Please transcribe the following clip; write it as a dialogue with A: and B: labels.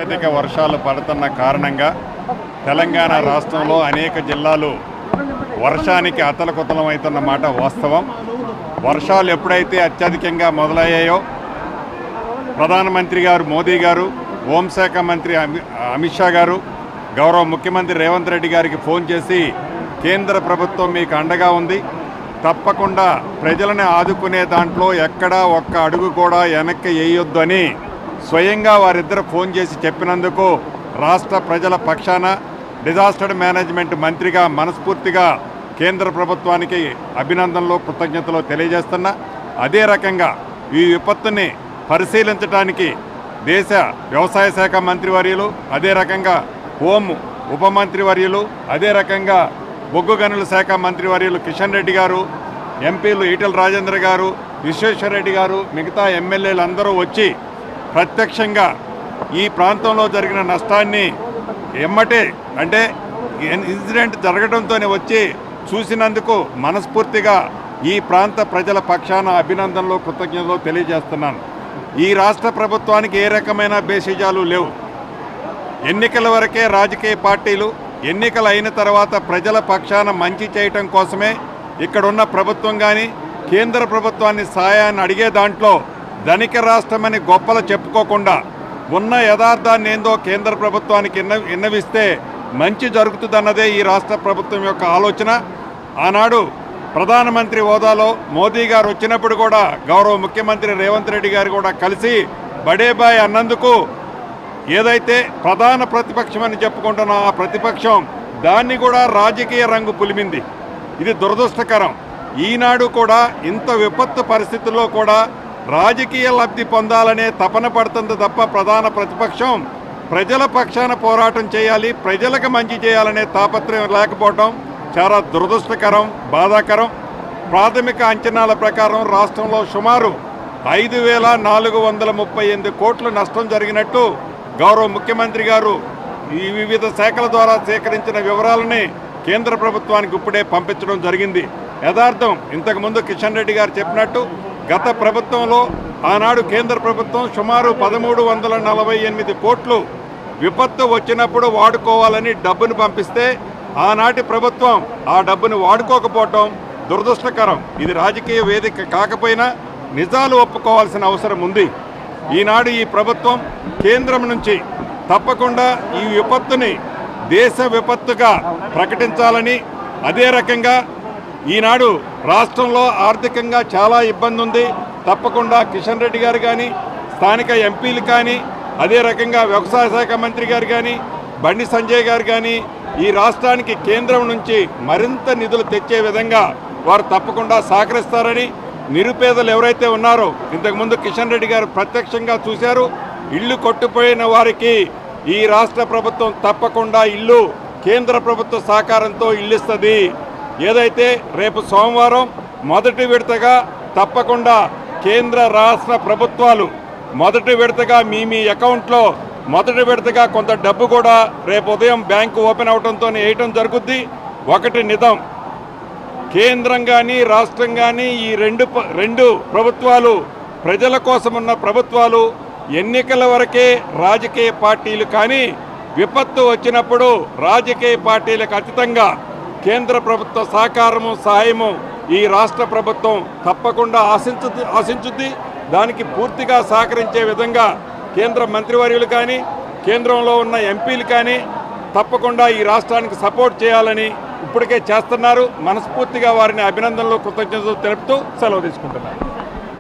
A: అత్యధిక వర్షాలు పడుతున్న కారణంగా తెలంగాణ రాష్ట్రంలో అనేక జిల్లాలు వర్షానికి అతలకుతలమవుతున్న మాట వాస్తవం. వర్షాలు ఎప్పుడైతే అత్యధికంగా మొదలయ్యాయో ప్రధానమంత్రి గారు మోదీ గారు, హోంశాఖ మంత్రి అమిత్ షా గారు, గౌరవ ముఖ్యమంత్రి రేవంత్ రెడ్డి గారికి ఫోన్ చేసి కేంద్ర ప్రభుత్వం మీకు అండగా ఉంది, తప్పకుండా ప్రజలను ఆదుకునే దాంట్లో ఎక్కడా ఒక్క అడుగు కూడా వెనక్కి వేయొద్దు అని స్వయంగా వారిద్దరు ఫోన్ చేసి చెప్పినందుకు రాష్ట్ర ప్రజల పక్షాన డిజాస్టర్ మేనేజ్మెంట్ మంత్రిగా మనస్ఫూర్తిగా కేంద్ర ప్రభుత్వానికి అభినందనలు, కృతజ్ఞతలు తెలియజేస్తున్నా. అదే రకంగా ఈ విపత్తుని పరిశీలించడానికి దేశ వ్యవసాయ శాఖ మంత్రివర్యులు, అదే రకంగా హోం ఉప మంత్రివర్యులు, అదే రకంగా బొగ్గు గనుల శాఖ మంత్రివర్యులు కిషన్ రెడ్డి గారు, ఎంపీలు ఈటెల రాజేంద్ర గారు, విశ్వేశ్వరరెడ్డి గారు, మిగతా ఎమ్మెల్యేలు అందరూ వచ్చి ప్రత్యక్షంగా ఈ ప్రాంతంలో జరిగిన నష్టాన్ని ఎమ్మటే అంటే ఇన్సిడెంట్ జరగడంతోనే వచ్చి చూసినందుకు మనస్ఫూర్తిగా ఈ ప్రాంత ప్రజల పక్షాన అభినందనలు, కృతజ్ఞతలు తెలియజేస్తున్నాను. ఈ రాష్ట్ర ప్రభుత్వానికి ఏ రకమైన బేసిజాలు లేవు. ఎన్నికల వరకే రాజకీయ పార్టీలు, ఎన్నికలు అయిన తర్వాత ప్రజల పక్షాన మంచి చేయటం కోసమే ఇక్కడున్న ప్రభుత్వం కానీ కేంద్ర ప్రభుత్వాన్ని సాయాన్ని అడిగే దాంట్లో ధనిక రాష్ట్రమని గొప్పలు చెప్పుకోకుండా ఉన్న యథార్థాన్ని ఏందో కేంద్ర ప్రభుత్వానికి విన్నవిస్తే మంచి జరుగుతుందన్నదే ఈ రాష్ట్ర ప్రభుత్వం యొక్క ఆలోచన. ఆనాడు ప్రధానమంత్రి హోదాలో మోదీ గారు వచ్చినప్పుడు కూడా గౌరవ ముఖ్యమంత్రి రేవంత్ రెడ్డి గారు కూడా కలిసి బడేబాయ్ అన్నందుకు ఏదైతే ప్రధాన ప్రతిపక్షం అని చెప్పుకుంటున్నా ఆ ప్రతిపక్షం దాన్ని కూడా రాజకీయ రంగు పులిమింది. ఇది దురదృష్టకరం. ఈనాడు కూడా ఇంత విపత్తు పరిస్థితుల్లో కూడా రాజకీయ లబ్ధి పొందాలనే తపన పడుతుంది తప్ప ప్రధాన ప్రతిపక్షం ప్రజల పక్షాన పోరాటం చేయాలి, ప్రజలకు మంచి చేయాలనే తాపత్రయం లేకపోవటం చాలా దురదృష్టకరం, బాధాకరం. ప్రాథమిక అంచనాల ప్రకారం రాష్ట్రంలో సుమారు 5,438 కోట్ల నష్టం జరిగినట్టు గౌరవ ముఖ్యమంత్రి గారు ఈ వివిధ శాఖల ద్వారా సేకరించిన వివరాలని కేంద్ర ప్రభుత్వానికి ఇప్పుడే పంపించడం జరిగింది. యథార్థం ఇంతకుముందు కిషన్ రెడ్డి గారు చెప్పినట్టు గత ప్రభుత్వంలో ఆనాడు కేంద్ర ప్రభుత్వం సుమారు 1,348 కోట్లు విపత్తు వచ్చినప్పుడు వాడుకోవాలని డబ్బును పంపిస్తే ఆనాటి ప్రభుత్వం ఆ డబ్బును వాడుకోకపోవటం దురదృష్టకరం. ఇది రాజకీయ వేదిక కాకపోయినా నిజాలు ఒప్పుకోవాల్సిన అవసరం ఉంది. ఈనాడు ఈ ప్రభుత్వం కేంద్రం నుంచి తప్పకుండా ఈ విపత్తుని దేశ విపత్తుగా ప్రకటించాలని, అదే రకంగా ఈనాడు రాష్ట్రంలో ఆర్థికంగా చాలా ఇబ్బంది ఉంది, తప్పకుండా కిషన్ రెడ్డి గారు కానీ స్థానిక ఎంపీలు కానీ అదే రకంగా వ్యవసాయ శాఖ మంత్రి గారు కానీ బండి సంజయ్ గారు కానీ ఈ రాష్ట్రానికి కేంద్రం నుంచి మరింత నిధులు తెచ్చే విధంగా వారు తప్పకుండా సహకరిస్తారని, నిరుపేదలు ఎవరైతే ఉన్నారో ఇంతకుముందు కిషన్ రెడ్డి గారు ప్రత్యక్షంగా చూశారు, ఇల్లు కొట్టుపోయిన వారికి ఈ రాష్ట్ర ప్రభుత్వం తప్పకుండా ఇల్లు కేంద్ర ప్రభుత్వ సహకారంతో ఇల్లు ఇస్తుంది. ఏదైతే రేపు సోమవారం మొదటి విడతగా తప్పకుండా కేంద్ర రాష్ట్ర ప్రభుత్వాలు మొదటి విడతగా మీ అకౌంట్లో మొదటి విడతగా కొంత డబ్బు కూడా రేపు ఉదయం బ్యాంకు ఓపెన్ అవడంతో వేయటం జరుగుద్ది. ఒకటి నిజం, కేంద్రం కానీ రాష్ట్రం కానీ ఈ రెండు ప్రభుత్వాలు ప్రజల కోసం ఉన్న ప్రభుత్వాలు. ఎన్నికల వరకే రాజకీయ పార్టీలు కానీ విపత్తు వచ్చినప్పుడు రాజకీయ పార్టీలకు అతీతంగా కేంద్ర ప్రభుత్వ సహకారము, సహాయము ఈ రాష్ట్ర ప్రభుత్వం తప్పకుండా ఆశించుద్ది. దానికి పూర్తిగా సహకరించే విధంగా కేంద్ర మంత్రివర్యులు కానీ కేంద్రంలో ఉన్న ఎంపీలు కానీ తప్పకుండా ఈ రాష్ట్రానికి సపోర్ట్ చేయాలని ఇప్పటికే చేస్తున్నారు. మనస్ఫూర్తిగా వారిని అభినందనలు, కృతజ్ఞతలు తెలుపుతూ సెలవు తీసుకుంటున్నారు.